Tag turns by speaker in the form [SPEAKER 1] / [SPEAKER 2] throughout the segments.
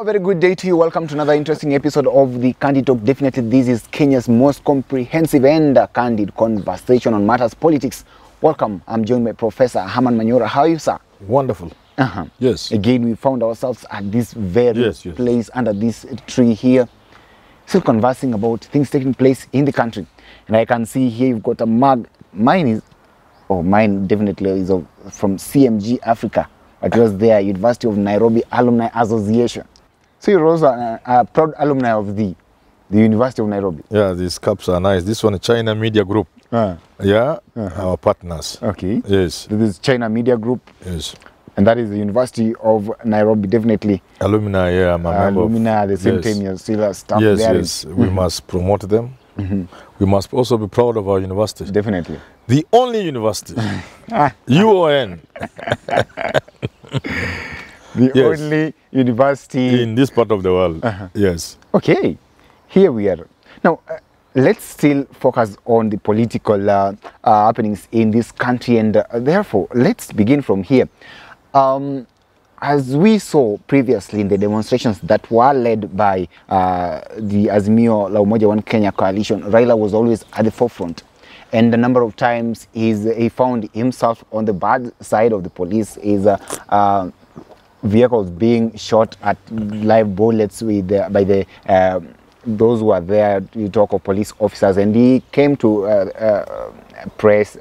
[SPEAKER 1] very good day to you. Welcome to another interesting episode of the Candid Talk. Definitely, this is Kenya's most comprehensive and candid conversation on matters politics. Welcome. I'm joined by Professor Herman Manyora. How are you, sir?
[SPEAKER 2] Wonderful. Yes.
[SPEAKER 1] Again, we found ourselves at this very place under this tree here, still conversing about things taking place in the country. And I can see here you've got a mug. Mine definitely is from CMG Africa. It was there, University of Nairobi Alumni Association. So you're also a proud alumni of the University of Nairobi.
[SPEAKER 2] Yeah, these cups are nice. This one, China Media Group. Our partners.
[SPEAKER 1] Okay.
[SPEAKER 2] Yes.
[SPEAKER 1] This is China Media Group.
[SPEAKER 2] Yes.
[SPEAKER 1] And that is the University of Nairobi, definitely.
[SPEAKER 2] Alumni, yeah.
[SPEAKER 1] Alumni at the same time, you're still a staff there.
[SPEAKER 2] Yes. We must promote them. We must also be proud of our university.
[SPEAKER 1] Definitely.
[SPEAKER 2] The only university. UON.
[SPEAKER 1] Only university
[SPEAKER 2] in this part of the world. Yes.
[SPEAKER 1] Okay, here we are. Now, let's still focus on the political happenings in this country, and therefore, let's begin from here. As we saw previously in the demonstrations that were led by the Azimio La Umoja One Kenya coalition, Raila was always at the forefront. And a number of times he found himself on the bad side of the police. His vehicles being shot at live bullets with by those who are there. You talk of police officers, and he came to press,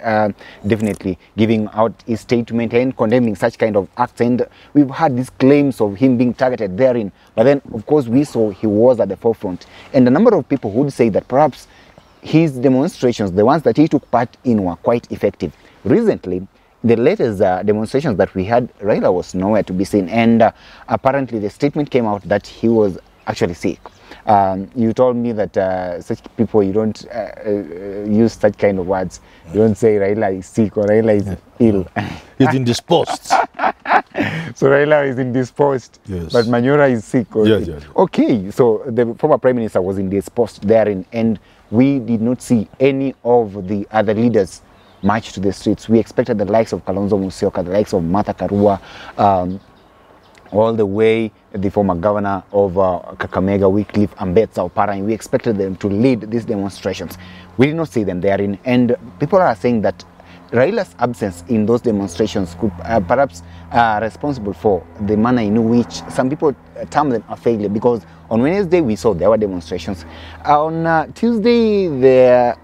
[SPEAKER 1] definitely giving out his statement and condemning such kind of acts. And we've had these claims of him being targeted therein. But then, of course, we saw he was at the forefront. And a number of people would say that perhaps his demonstrations, the ones that he took part in, were quite effective. Recently, the latest demonstrations that we had, Raila was nowhere to be seen. And apparently the statement came out that he was actually sick. You told me that such people, you don't use such kind of words. You don't say Raila is sick or Raila is ill.
[SPEAKER 2] He's indisposed.
[SPEAKER 1] So Raila is indisposed, but Manyora is sick.
[SPEAKER 2] Yes.
[SPEAKER 1] Okay, so the former Prime Minister was indisposed therein, and we did not see any of the other leaders march to the streets. We expected the likes of Kalonzo Musyoka, the likes of Martha Karua, all the way the former governor of Kakamega, Wycliffe Ambetsa Opara, and we expected them to lead these demonstrations. We did not see them therein, and people are saying that Raila's absence in those demonstrations could perhaps responsible for the manner in which some people term them a failure, because on Wednesday we saw there were demonstrations. On Tuesday there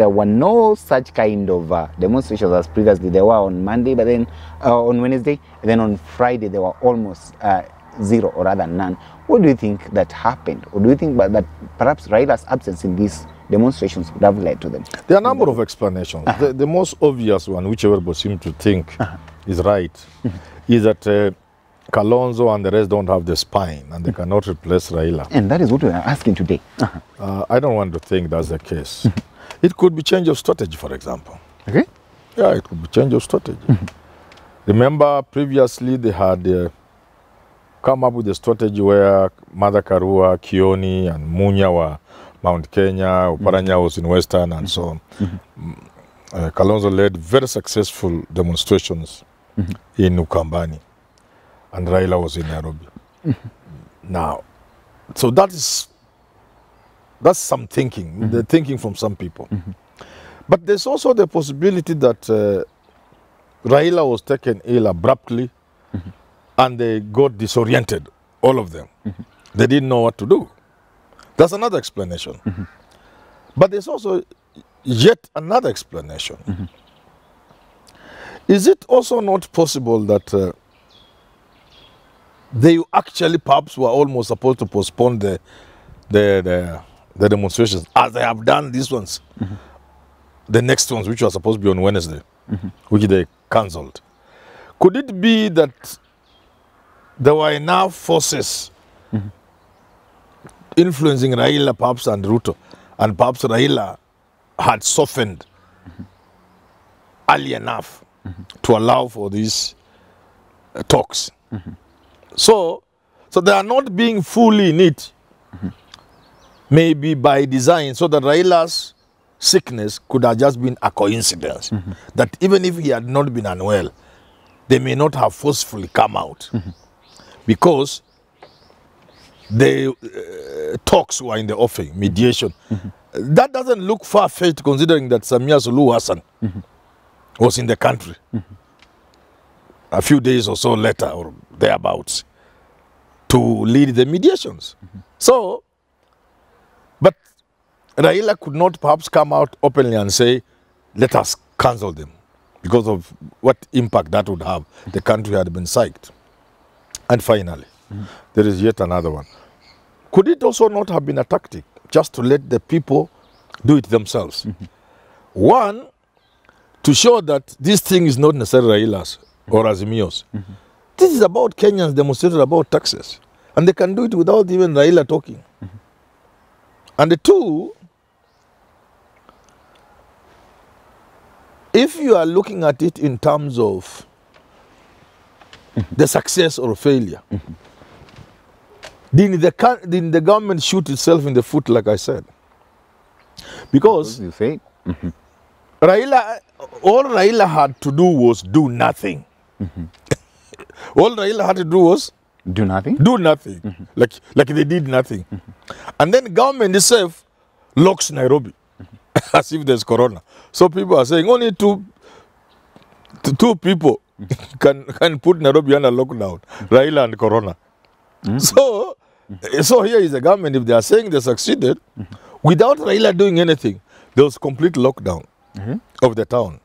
[SPEAKER 1] were no such kind of demonstrations as previously there were on Monday, but then on Wednesday, and then on Friday there were almost zero, or rather none. What do you think that happened? Or do you think that perhaps Raila's absence in these demonstrations would have led to them?
[SPEAKER 2] There are a number of explanations. The most obvious one, which everybody seems to think is right, is that Kalonzo and the rest don't have the spine and they cannot replace Raila.
[SPEAKER 1] And that is what we are asking today.
[SPEAKER 2] I don't want to think that's the case. It could be change of strategy, for example.
[SPEAKER 1] Okay.
[SPEAKER 2] Yeah, it could be change of strategy. Remember, previously they had come up with a strategy where Martha Karua, Kioni, and Munya were Mount Kenya, Oparanya was in Western, and so on. Kalonzo led very successful demonstrations in Ukambani, and Raila was in Nairobi. Now, so that's some thinking, the thinking from some people. But there's also the possibility that Raila was taken ill abruptly, and they got disoriented, all of them. They didn't know what to do. That's another explanation. But there's also yet another explanation. Is it also not possible that they actually perhaps were almost supposed to postpone the demonstrations, as they have done these ones, the next ones, which were supposed to be on Wednesday, which they cancelled? Could it be that there were enough forces influencing Raila, perhaps, and Ruto, and perhaps Raila had softened early enough to allow for these talks? So they are not being fully in it, maybe by design, so that Raila's sickness could have just been a coincidence. That even if he had not been unwell, they may not have forcefully come out. Because the talks were in the offing, mediation. That doesn't look far-fetched considering that Samia Suluhu Hassan was in the country a few days or so later or thereabouts to lead the mediations. So, but Raila could not perhaps come out openly and say, let us cancel them because of what impact that would have. The country had been psyched. And finally, there is yet another one. Could it also not have been a tactic just to let the people do it themselves? One, to show that this thing is not necessarily Raila's or Azimio's. This is about Kenyans demonstrating about taxes. And they can do it without even Raila talking. And the two, if you are looking at it in terms of the success or failure, didn't the government shoot itself in the foot, like I said? Because
[SPEAKER 1] You say?
[SPEAKER 2] Raila, all Raila had to do was do nothing. All Raila had to do was
[SPEAKER 1] Do nothing?
[SPEAKER 2] do nothing, like they did nothing. And then government itself locks Nairobi as if there's corona. So people are saying only two people can put Nairobi under lockdown, Raila and corona. So here is the government. If they are saying they succeeded, without Raila doing anything, there was complete lockdown of the town.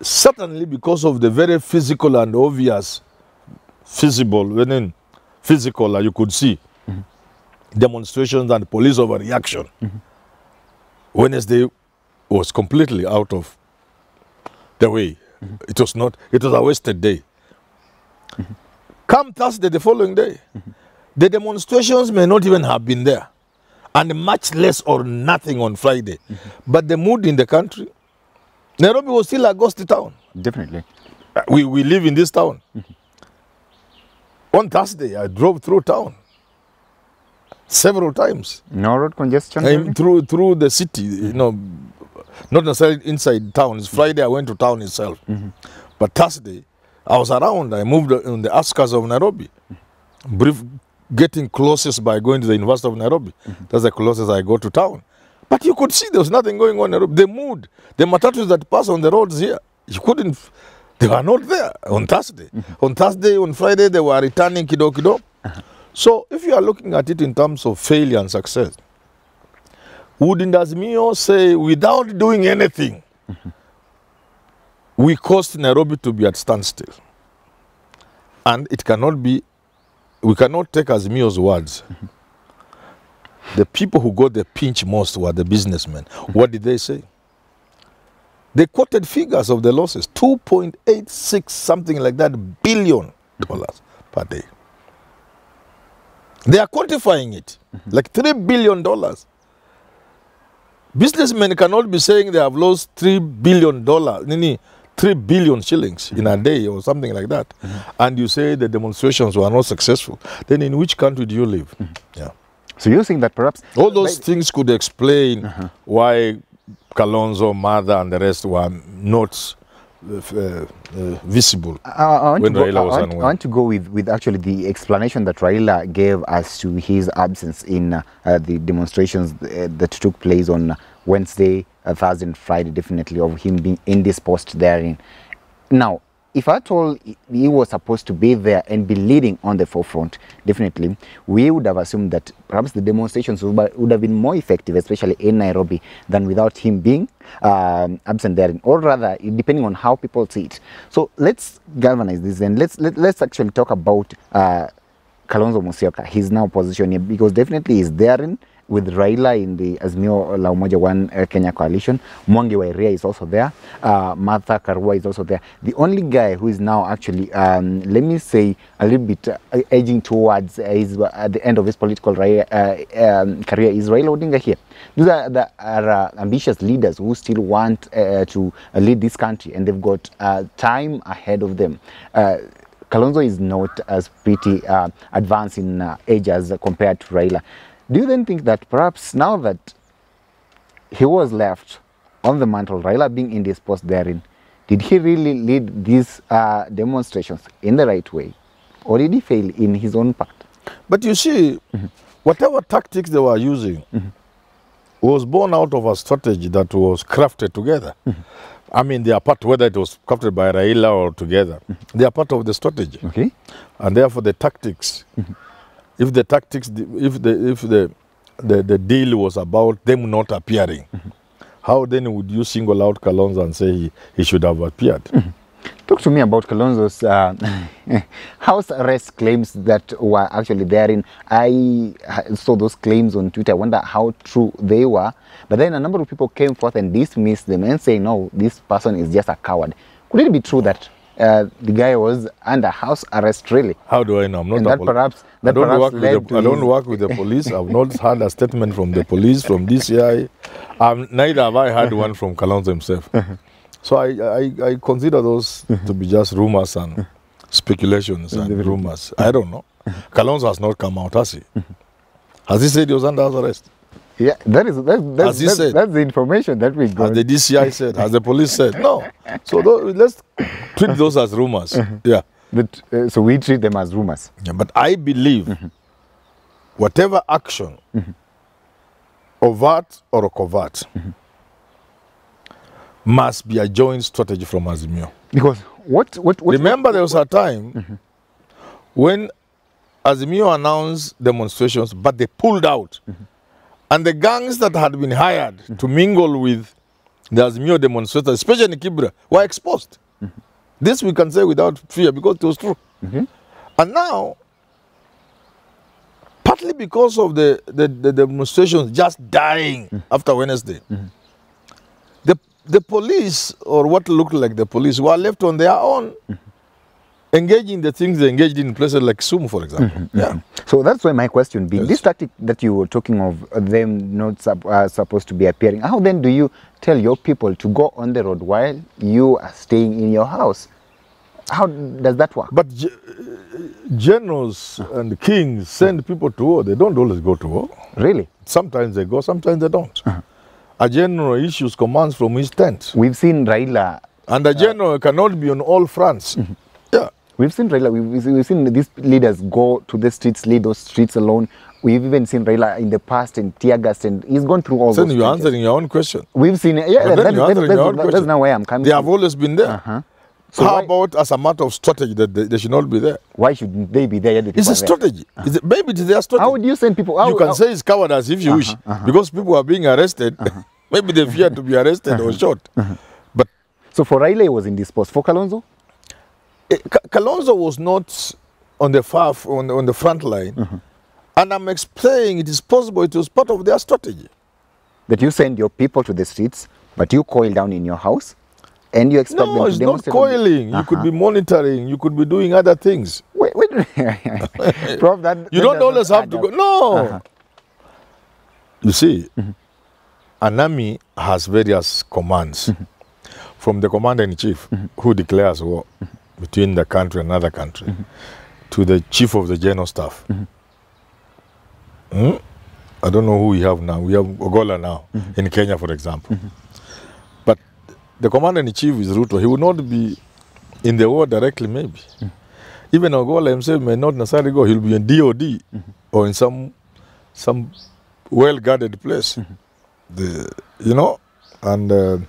[SPEAKER 2] Certainly because of the very physical and obvious physical, you could see demonstrations and police overreaction. Wednesday was completely out of the way. It was a wasted day. Come Thursday, the following day, the demonstrations may not even have been there, and much less or nothing on Friday. But the mood in the country, Nairobi was still a ghost town.
[SPEAKER 1] Definitely.
[SPEAKER 2] We live in this town. On Thursday, I drove through town several times.
[SPEAKER 1] No road congestion?
[SPEAKER 2] Through the city, not necessarily inside town. It's Friday, I went to town itself. But Thursday, I was around. I moved on the outskirts of Nairobi. Getting closest by going to the University of Nairobi. That's the closest I go to town. But you could see there was nothing going on in Nairobi. The mood, the matatus that pass on the roads here, they were not there on Thursday. On Friday, they were returning kido. So if you are looking at it in terms of failure and success, wouldn't Azimio say, without doing anything, we caused Nairobi to be at standstill? And it cannot be, we cannot take Azimio's words. The people who got the pinch most were the businessmen. What did they say? They quoted figures of the losses, 2.86 something like that billion dollars per day. They are quantifying it, like $3 billion. Businessmen cannot be saying they have lost $3 billion, 3 billion shillings in a day or something like that. And you say the demonstrations were not successful. Then in which country do you live? Yeah.
[SPEAKER 1] So you're saying that perhaps...
[SPEAKER 2] all those things could explain why Kalonzo, Mada, and the rest were not visible when Raila was unwell.
[SPEAKER 1] I want to go with actually the explanation that Raila gave as to his absence in the demonstrations that took place on Wednesday, Thursday, and Friday, definitely, of him being indisposed therein. Now, if at all he was supposed to be there and be leading on the forefront, definitely, we would have assumed that perhaps the demonstrations would have been more effective, especially in Nairobi, than without him being absent therein, or rather, depending on how people see it. So let's galvanize this, and let's actually talk about Kalonzo Musyoka, his now position here, because definitely he's therein with Raila in the Azimio la Umoja One Kenya coalition. Mwangi wa Iria is also there. Martha Karua is also there. The only guy who is now actually, let me say, a little bit edging towards at the end of his political career is Raila Odinga here. These are ambitious leaders who still want to lead this country, and they've got time ahead of them. Kalonzo is not as pretty advanced in age as compared to Raila. Do you then think that perhaps now that he was left on the mantle, Raila being indisposed therein, did he really lead these demonstrations in the right way? Or did he fail in his own part?
[SPEAKER 2] But you see, whatever tactics they were using was born out of a strategy that was crafted together. I mean, they are part, whether it was crafted by Raila or together, they are part of the strategy.
[SPEAKER 1] Okay.
[SPEAKER 2] And therefore the tactics, if the deal was about them not appearing, how then would you single out Kalonzo and say he should have appeared?
[SPEAKER 1] Talk to me about Kalonzo's house arrest claims that were actually therein. I saw those claims on Twitter. I wonder how true they were. But then a number of people came forth and dismissed them and say, no, this person is just a coward. Could it be true that the guy was under house arrest, really?
[SPEAKER 2] How do I know? I'm not
[SPEAKER 1] and
[SPEAKER 2] a
[SPEAKER 1] that perhaps
[SPEAKER 2] I don't
[SPEAKER 1] led
[SPEAKER 2] work with the police. I've not had a statement from the police, from DCI. Neither have I had one from Kalonzo himself. So I consider those to be just rumors and speculations and rumors. I don't know. Kalonzo has not come out, has he? Has he said he was under house arrest?
[SPEAKER 1] Yeah, that's the information that we got.
[SPEAKER 2] Has the DCI said? Has the police said? No. So let's treat those as rumors. Yeah.
[SPEAKER 1] But, so we treat them as rumors.
[SPEAKER 2] Yeah, but I believe whatever action, overt or covert, must be a joint strategy from Azimio.
[SPEAKER 1] Because what
[SPEAKER 2] remember, there was a time when Azimio announced demonstrations, but they pulled out. And the gangs that had been hired to mingle with the Azimio demonstrators, especially in Kibra, were exposed. This we can say without fear because it was true. And now, partly because of the demonstrations just dying after Wednesday, the police, or what looked like the police, were left on their own, engaging in the things they engaged in places like Sumu, for example. Yeah.
[SPEAKER 1] So that's why my question being, this tactic that you were talking of, them not supposed to be appearing, how then do you tell your people to go on the road while you are staying in your house? How does that work?
[SPEAKER 2] But generals and kings send people to war. They don't always go to war.
[SPEAKER 1] Really?
[SPEAKER 2] Sometimes they go, sometimes they don't. A general issues commands from his tent.
[SPEAKER 1] We've seen Raila.
[SPEAKER 2] And a general cannot be on all fronts. Yeah.
[SPEAKER 1] We've seen Raila, we've seen these leaders go to the streets, lead those streets alone. We've even seen Raila in the past in tear gas, and he's gone through all those.
[SPEAKER 2] You're answering your own question.
[SPEAKER 1] We've seen, yeah, that's now where I'm coming
[SPEAKER 2] They have always been there. So how about as a matter of strategy that they should not be there?
[SPEAKER 1] Why shouldn't they be there?
[SPEAKER 2] It's a strategy. Maybe it's their strategy.
[SPEAKER 1] How would you send people?
[SPEAKER 2] You can say it's cowardice if you wish, because people are being arrested. Maybe they fear to be arrested or shot. But
[SPEAKER 1] so for Raila, he was indisposed. For Kalonzo?
[SPEAKER 2] Kalonzo was not on the on the front line. And I'm explaining it is possible it was part of their strategy.
[SPEAKER 1] That you send your people to the streets, but you coil down in your house? And you expect them to demonstrate? No,
[SPEAKER 2] it's not coiling. You could be monitoring. You could be doing other things.
[SPEAKER 1] Wait. Prof,
[SPEAKER 2] you don't always have to go. No. You see, an army has various commands. From the commander-in-chief, who declares war between the country and another country, to the chief of the general staff. I don't know who we have now. We have Ogola now, in Kenya, for example. But the commander-in-chief is Ruto. He would not be in the war directly, maybe. Even Ogola himself may not necessarily go. He'll be in DOD or in some well-guarded place. And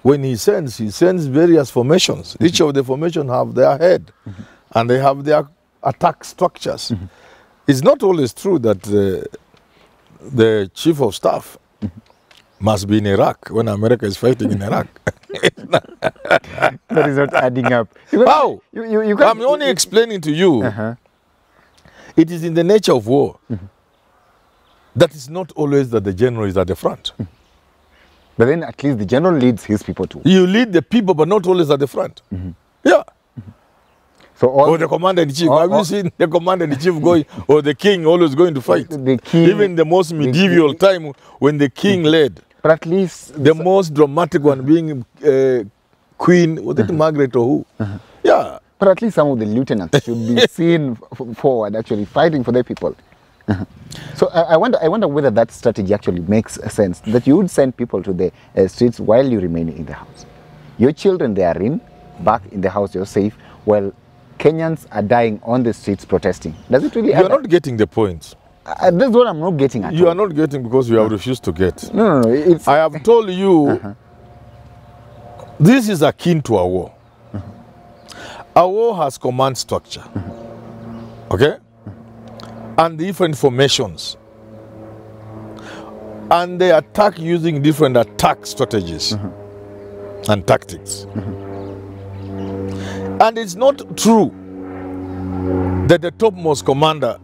[SPEAKER 2] when he sends various formations. Each of the formations have their head, and they have their attack structures. It's not always true that the chief of staff must be in Iraq when America is fighting in Iraq.
[SPEAKER 1] That is not adding up.
[SPEAKER 2] How? I'm only explaining to you. It is in the nature of war that it's not always that the general is at the front.
[SPEAKER 1] But then at least the general leads his people too.
[SPEAKER 2] You lead the people, but not always at the front. Yeah.
[SPEAKER 1] So
[SPEAKER 2] or the commander-in-chief. Have you seen the commander-in-chief going, or the king always going to fight?
[SPEAKER 1] The king,
[SPEAKER 2] even the most medieval time when the king led.
[SPEAKER 1] But at least
[SPEAKER 2] the most dramatic one being Queen, was it Margaret or who? Yeah.
[SPEAKER 1] But at least some of the lieutenants should be seen forward, actually fighting for their people. So I wonder whether that strategy actually makes sense, that you would send people to the streets while you remain in the house. Your children, they are back in the house, you're safe. Well, Kenyans are dying on the streets protesting. Does it really?
[SPEAKER 2] You are not getting the point.
[SPEAKER 1] That's what I'm not getting at.
[SPEAKER 2] You are not getting because you have refused to get.
[SPEAKER 1] No. It's.
[SPEAKER 2] I have told you, this is akin to a war. A war has command structure, okay, and different formations, and they attack using different attack strategies and tactics. And it's not true that the topmost commander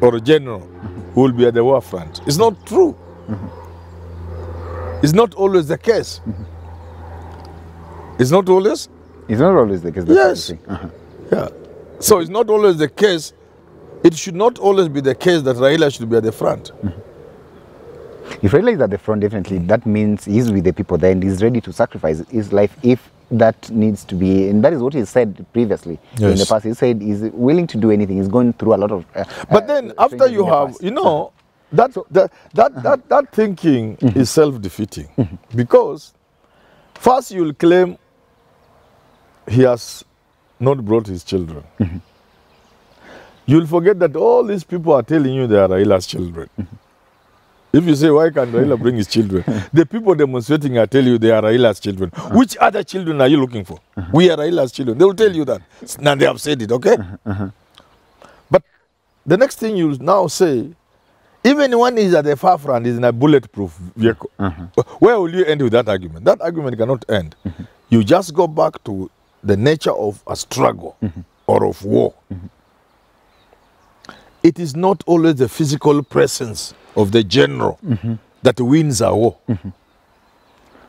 [SPEAKER 2] or a general will be at the war front. It's not true. It's not always the case. It's not always?
[SPEAKER 1] It's not always the case.
[SPEAKER 2] Yes. Yeah. So it's not always the case. It should not always be the case that Raila should be at the front.
[SPEAKER 1] If Raila is at the front, definitely, that means he's with the people there and he's ready to sacrifice his life if that needs to be. And that is what he said previously.
[SPEAKER 2] Yes.
[SPEAKER 1] In the past, he said he's willing to do anything. He's going through a lot of...
[SPEAKER 2] but then after you have, you know, that thinking is self-defeating. Because first you'll claim he has not brought his children. You'll forget that all these people are telling you they are Raila's children. If you say, why can't Raila bring his children? The people demonstrating are telling you they are Raila's children. Which other children are you looking for? We are Raila's children. They will tell you that. Now they have said it, okay? But the next thing you now say, even when he's at the far front, he's in a bulletproof vehicle. Where will you end with that argument? That argument cannot end. You just go back to the nature of a struggle or of war. It is not always the physical presence of the general that wins a war.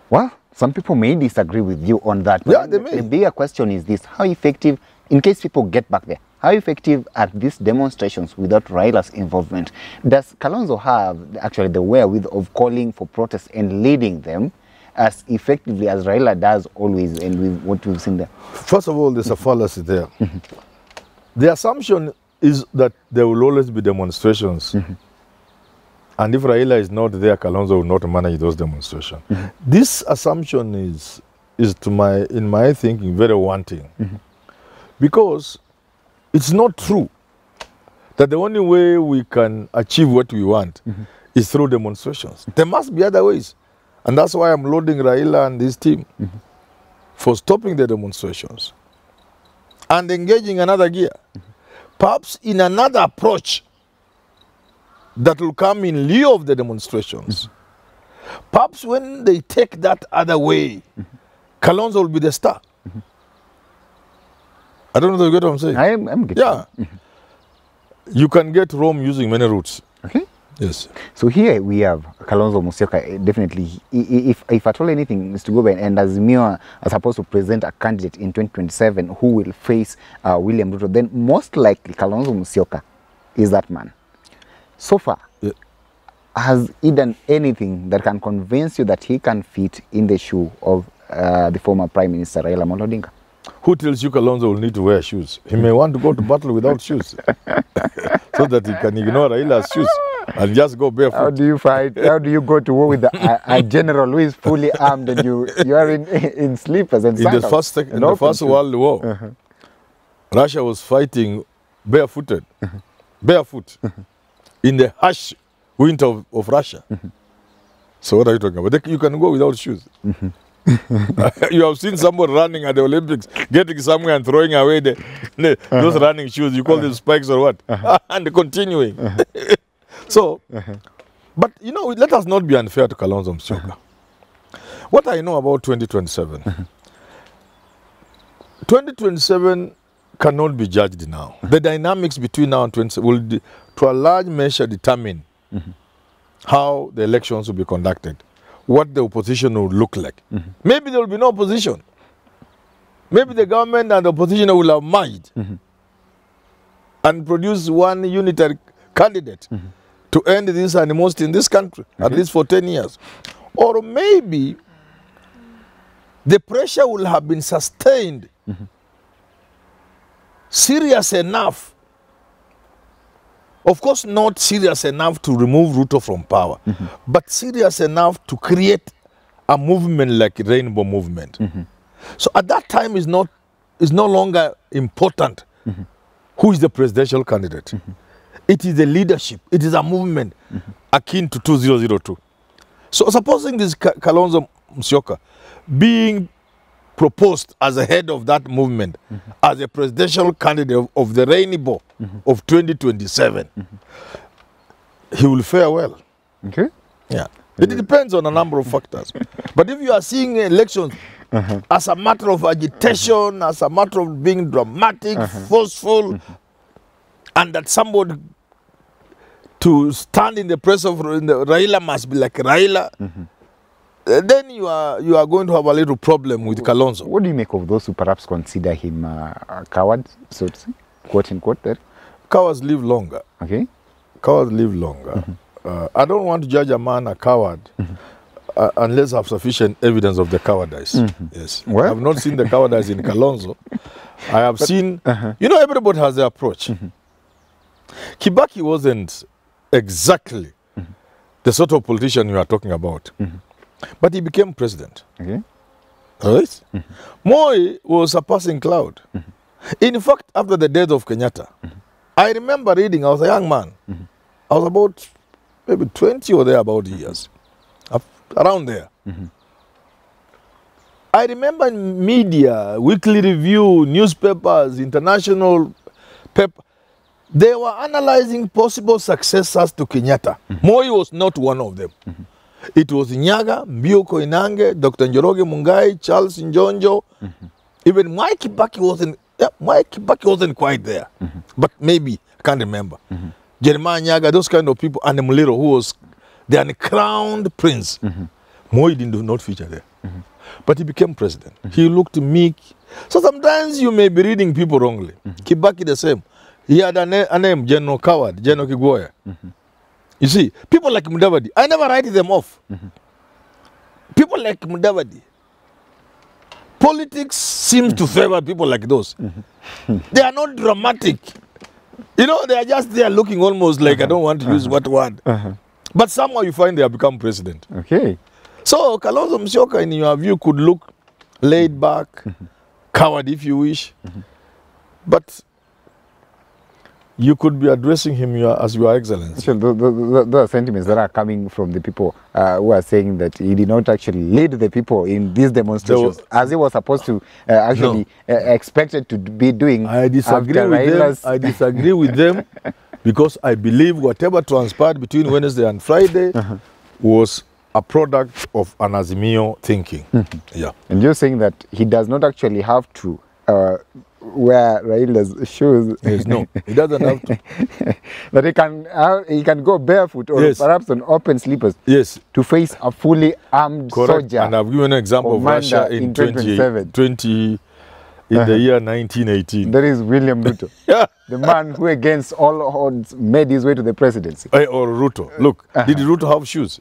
[SPEAKER 1] Well, some people may disagree with you on that.
[SPEAKER 2] Yeah, they may.
[SPEAKER 1] The bigger question is this: how effective, in case people get back there, how effective are these demonstrations without Raila's involvement? Does Kalonzo have actually the wherewithal of calling for protests and leading them as effectively as Raila does always, and with what we've seen there?
[SPEAKER 2] First of all, there's a fallacy there. The assumption is that there will always be demonstrations. And if Raila is not there, Kalonzo will not manage those demonstrations. This assumption is in my thinking, very wanting. Because it's not true that the only way we can achieve what we want is through demonstrations. There must be other ways. And that's why I'm loading Raila and his team for stopping the demonstrations and engaging another gear. Perhaps in another approach that will come in lieu of the demonstrations. Perhaps when they take that other way, Kalonzo will be the star. I don't know if you get what I'm saying.
[SPEAKER 1] I'm getting.
[SPEAKER 2] Yeah. You can get Rome using many routes.
[SPEAKER 1] Okay.
[SPEAKER 2] Yes.
[SPEAKER 1] So here we have Kalonzo Musyoka. Definitely, if at all anything is to go by, and Azimio are supposed to present a candidate in 2027 who will face William Ruto, then most likely Kalonzo Musyoka is that man. So far, has he done anything that can convince you that he can fit in the shoe of the former Prime Minister Raila Odinga?
[SPEAKER 2] Who tells you Kalonzo will need to wear shoes? He may want to go to battle without shoes so that he can ignore Raila's shoes and just go barefoot.
[SPEAKER 1] How do you fight? How do you go to war with a general who is fully armed and you are in slippers and sandals?
[SPEAKER 2] In the First World War, Russia was fighting barefooted, barefoot, in the harsh winter of Russia. So what are you talking about? You can go without shoes. You have seen someone running at the Olympics, getting somewhere and throwing away those running shoes. You call them spikes or what? And continuing. So, but you know, let us not be unfair to Kalonzo Musyoka. What I know about 2027, 2027 cannot be judged now. The dynamics between now and 2027 will, to a large measure, determine how the elections will be conducted, what the opposition will look like. Maybe there will be no opposition. Maybe the government and the opposition will have merged and produce one unitary candidate to end this animosity in this country, at least for 10 years. Or maybe the pressure will have been sustained serious enough. Of course, not serious enough to remove Ruto from power, but serious enough to create a movement like Rainbow Movement. So at that time is not it's no longer important who is the presidential candidate. It is the leadership. It is a movement akin to 2002. So supposing this Kalonzo Musyoka being proposed as a head of that movement, as a presidential candidate of the rainbow of 2027, he will fare well.
[SPEAKER 1] Okay.
[SPEAKER 2] Yeah. It depends on a number of factors. But if you are seeing elections as a matter of agitation, as a matter of being dramatic, forceful, and that somebody to stand in the presence of Raila must be like Raila, then you are going to have a little problem with Kalonzo.
[SPEAKER 1] What do you make of those who perhaps consider him a coward, so to say, quote unquote? There.
[SPEAKER 2] Cowards live longer.
[SPEAKER 1] Okay.
[SPEAKER 2] Cowards live longer. I don't want to judge a man a coward unless I have sufficient evidence of the cowardice. Yes.
[SPEAKER 1] Well,
[SPEAKER 2] I have not seen the cowardice in Kalonzo. I have seen, you know, everybody has their approach. Kibaki wasn't exactly the sort of politician you are talking about, but he became president.
[SPEAKER 1] Okay.
[SPEAKER 2] All right? Moi was a passing cloud. In fact, after the death of Kenyatta, I remember reading, I was a young man. I was about maybe 20 or thereabout years, around there. I remember in media, weekly review, newspapers, international paper, they were analyzing possible successors to Kenyatta. Moi was not one of them. It was Nyaga, Mbioko Inange, Dr. Njoroge Mungai, Charles Njonjo. Even Mike Kibaki wasn't quite there. But maybe, I can't remember. Jeremiah Nyaga, those kind of people, and Muliro, who was the uncrowned prince. Moi did not feature there. But he became president. He looked meek. So sometimes you may be reading people wrongly. Kibaki the same. He had a name, General Coward, General Kigwaya. You see, people like Mudavadi, I never write them off. People like Mudavadi. Politics seems to favor people like those. They are not dramatic. You know, they are just there looking almost like, I don't want to use what word. But somehow you find they have become president.
[SPEAKER 1] Okay.
[SPEAKER 2] So Kalonzo Musyoka, in your view, could look laid back, coward if you wish. But you could be addressing him as Your Excellency.
[SPEAKER 1] So those are sentiments that are coming from the people who are saying that he did not actually lead the people in these demonstrations as he was supposed to expected to be doing.
[SPEAKER 2] I disagree with them. I disagree with them because I believe whatever transpired between Wednesday and Friday was a product of an Azimio thinking. Yeah.
[SPEAKER 1] And you're saying that he does not actually have to wear Raila's shoes.
[SPEAKER 2] Yes, no, he doesn't have to.
[SPEAKER 1] That he can go barefoot or perhaps on open slippers.
[SPEAKER 2] Yes.
[SPEAKER 1] To face a fully armed soldier.
[SPEAKER 2] And I've given an example of Russia in 20 in the year 1918.
[SPEAKER 1] That is William Ruto.
[SPEAKER 2] Yeah.
[SPEAKER 1] The man who against all odds made his way to the presidency.
[SPEAKER 2] Or Ruto. Look, did Ruto have shoes?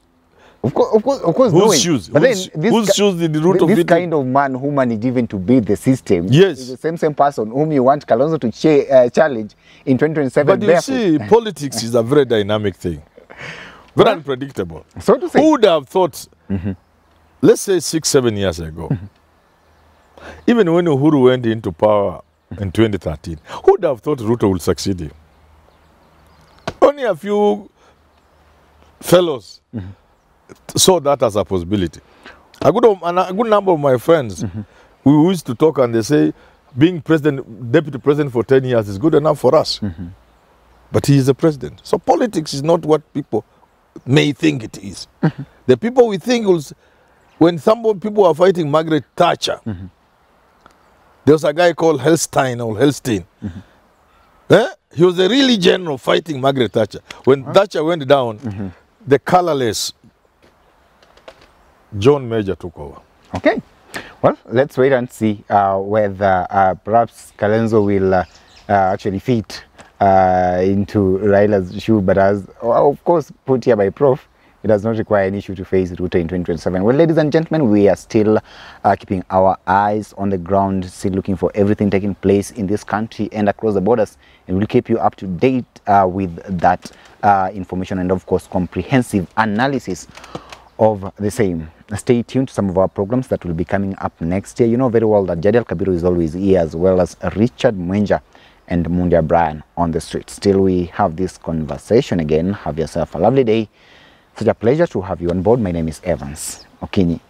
[SPEAKER 1] Of course,
[SPEAKER 2] whose shoes?
[SPEAKER 1] But
[SPEAKER 2] whose shoes did Ruto fit?
[SPEAKER 1] This kind of man who managed even to beat the system
[SPEAKER 2] is
[SPEAKER 1] the same person whom you want Kalonzo to challenge in 2027.
[SPEAKER 2] But you see, politics is a very dynamic thing. Very unpredictable.
[SPEAKER 1] So to say.
[SPEAKER 2] Who would have thought, let's say 6-7 years ago, even when Uhuru went into power in 2013, who would have thought Ruto would succeed him? Only a few fellows saw that as a possibility. A good number of my friends, we used to talk and they say, being deputy president for 10 years is good enough for us. But he is the president. So politics is not what people may think it is. The people we think, when people are fighting Margaret Thatcher, there was a guy called Helstein. He was a really general fighting Margaret Thatcher. When Thatcher went down, the colorless John Major took over. Okay.
[SPEAKER 1] Well, let's wait and see whether perhaps Kalonzo will actually fit into Raila's shoe. But as, of course, put here by Prof, it does not require any issue to face Ruto in 2027. Well, ladies and gentlemen, we are still keeping our eyes on the ground, still looking for everything taking place in this country and across the borders. And we'll keep you up to date with that information and, of course, comprehensive analysis of the same. Stay tuned to some of our programs that will be coming up next year. You know very well that Jadiel Kabiru is always here, as well as Richard Mwenja and Mundia Brian on the street. Still, we have this conversation again. Have yourself a lovely day. Such a pleasure to have you on board. My name is Evans Okinyi.